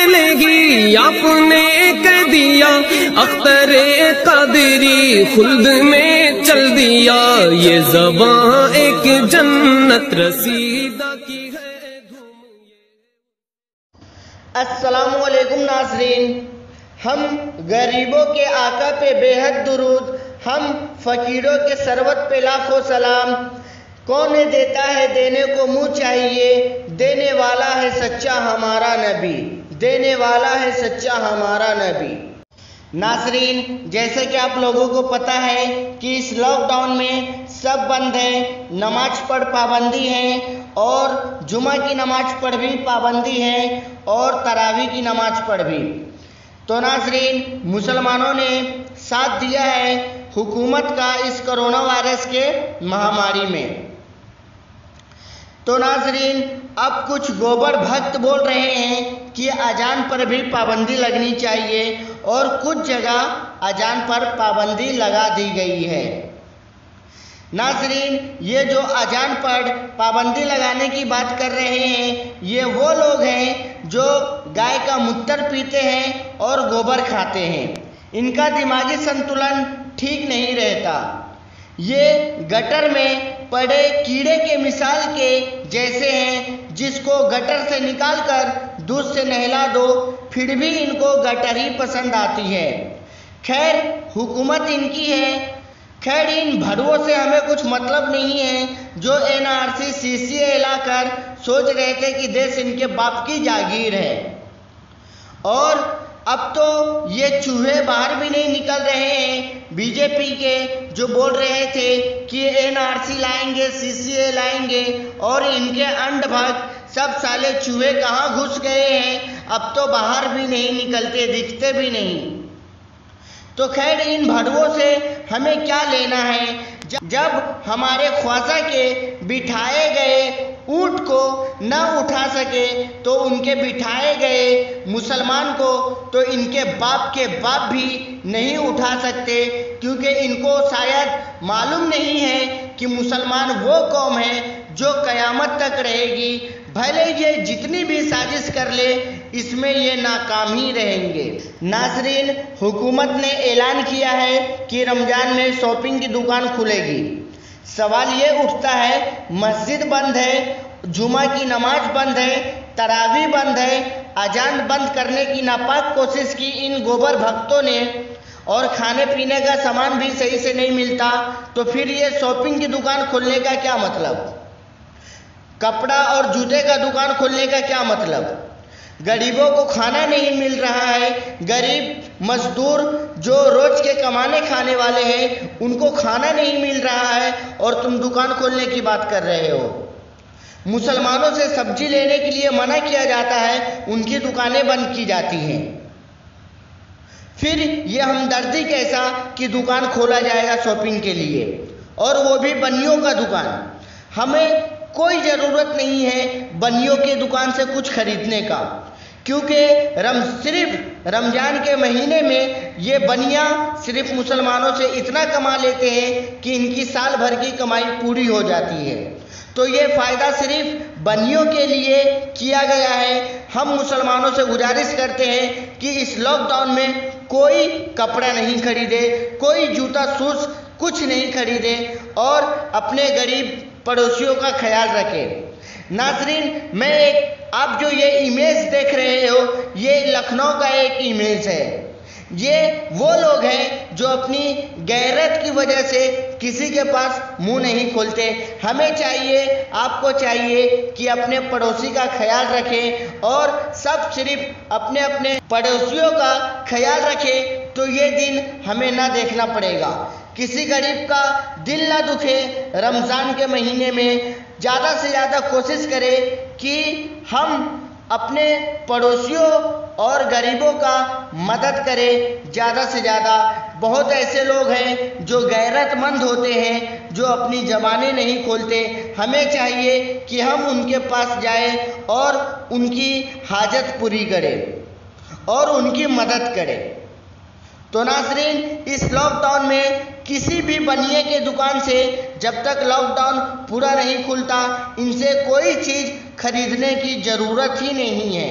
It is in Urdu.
نہیں آپ نے کہہ دیا اختر قادری خلد میں چل دیا یہ زباں ایک جنت رسیدہ کی ہے دھوم۔ السلام علیکم ناظرین، ہم غریبوں کے آقا پہ بے حد درود، ہم فقیروں کے سروت پہ لاکھوں سلام۔ کون دیتا ہے دینے کو منہ چاہیے، دینے والا ہے سچا ہمارا نبی، دینے والا ہے سچا ہمارا نبی۔ ناظرین، جیسے کہ آپ لوگوں کو پتہ ہے کہ اس لاک ڈاؤن میں سب بند ہے، نماز پر پابندی ہے اور جمعہ کی نماز پر بھی پابندی ہے اور تراویح کی نماز پر بھی۔ تو ناظرین، مسلمانوں نے ساتھ دیا ہے حکومت کا اس کرونا وائرس کے مہاماری میں۔ تو ناظرین، اب کچھ گوبر بھکت بول رہے ہیں کہ اذان پر بھی پابندی لگنی چاہیے اور کچھ جگہ اذان پر پابندی لگا دی گئی ہے۔ ناظرین، یہ جو اذان پر پابندی لگانے کی بات کر رہے ہیں یہ وہ لوگ ہیں جو گائے کا متر پیتے ہیں اور گوبر کھاتے ہیں۔ ان کا دماغی سنتولن ٹھیک نہیں رہتا۔ یہ گٹر میں پڑے کیڑے کے مثال کے جیسے ہیں، جس کو گٹر سے نکال کر دودھ سے نہلا دو پھر بھی ان کو گٹر ہی پسند آتی ہے۔ خیر، حکومت ان کی ہے۔ خیر، ان بھڑووں سے ہمیں کچھ مطلب نہیں ہے جو NRC CCA لا کر سوچ رہے تھے کہ دیش ان کے باپ کی جاگیر ہے۔ اور اب تو یہ چوہے باہر بھی نہیں نکل رہے ہیں BJP کے، جو بول رہے تھے کہ NRC لائیں گے، CCA لائیں گے، اور ان کے انڈ بھگ سب سالے چوہے کہاں گھس گئے ہیں، اب تو باہر بھی نہیں نکلتے، دکھتے بھی نہیں۔ تو خیر، ان بھڑووں سے ہمیں کیا لینا ہے؟ جب ہمارے خواجہ کے بٹھائے گئے اونٹ کو نہ اٹھا سکے تو ان کے بٹھائے گئے مسلمان کو تو ان کے باپ بھی نہیں اٹھا سکتے، کیونکہ ان کو شاید معلوم نہیں ہے کہ مسلمان وہ قوم ہے جو قیامت تک رہے گی، بھلے یہ جتنی بھی سازش کر لے اس میں یہ ناکام ہی رہیں گے۔ ناظرین، حکومت نے اعلان کیا ہے کہ رمضان میں شاپنگ کی دکان کھلے گی۔ سوال یہ اٹھتا ہے، مسجد بند ہے، جمعہ کی نماز بند ہے، تراویح بند ہے، اذان بند کرنے کی ناپاک کوشش کی ان گوبر بھکتوں نے، اور کھانے پینے کا سامان بھی صحیح سے نہیں ملتا، تو پھر یہ شاپنگ کی دکان کھولنے کا کیا مطلب؟ کپڑا اور جوتے کا دکان کھولنے کا کیا مطلب؟ غریبوں کو کھانا نہیں مل رہا ہے، غریب مزدور جو روز کے کمانے کھانے والے ہیں ان کو کھانا نہیں مل رہا ہے اور تم دکان کھولنے کی بات کر رہے ہو۔ مسلمانوں سے سبزی لینے کے لیے منع کیا جاتا ہے، ان کی دکانیں بند کی جاتی ہیں۔ پھر یہ ہمدردی کیسا کہ دکان کھولا جائے گا شاپنگ کے لیے، اور وہ بھی بنیوں کا دکان؟ ہمیں کوئی ضرورت نہیں ہے بنیوں کی دکان سے کچھ خریدنے کا، کیونکہ صرف رمضان کے مہینے میں یہ بنیاں صرف مسلمانوں سے اتنا کما لیتے ہیں کہ ان کی سال بھر کی کمائی پوری ہو جاتی ہے۔ تو یہ فائدہ صرف بنیوں کے لیے کیا گیا ہے۔ ہم مسلمانوں سے گزارش کرتے ہیں کہ اس لاک ڈاؤن میں کوئی کپڑا نہیں خریدے، کوئی جوتا شوز کچھ نہیں خریدے اور اپنے غریب پڑوسیوں کا خیال رکھے۔ ناظرین، آپ جو یہ امیج دیکھ رہے ہو یہ لکھنؤ کا ایک امیج ہے۔ یہ وہ لوگ ہیں جو اپنی غیرت کی وجہ سے کسی کے پاس منہ نہیں کھولتے۔ ہمیں چاہیے، آپ کو چاہیے کہ اپنے پڑوسی کا خیال رکھیں اور سب صرف اپنے پڑوسیوں کا خیال رکھیں، تو یہ دن ہمیں نہ دیکھنا پڑے گا۔ کسی غریب کا دل نہ دکھے۔ رمضان کے مہینے میں زیادہ سے زیادہ کوشش کرے کہ ہم اپنے پڑوسیوں اور غریبوں کا مدد کرے زیادہ سے زیادہ۔ بہت ایسے لوگ ہیں جو غیرت مند ہوتے ہیں، جو اپنی زبانیں نہیں کھولتے۔ ہمیں چاہیے کہ ہم ان کے پاس جائیں اور ان کی حاجت پوری کریں اور ان کی مدد کریں۔ تو ناظرین، اس لاک ڈاؤن میں کسی بھی بنیے کے دکان سے جب تک لاک ڈاؤن پورا نہیں کھلتا ان سے کوئی چیز خریدنے کی ضرورت ہی نہیں ہے۔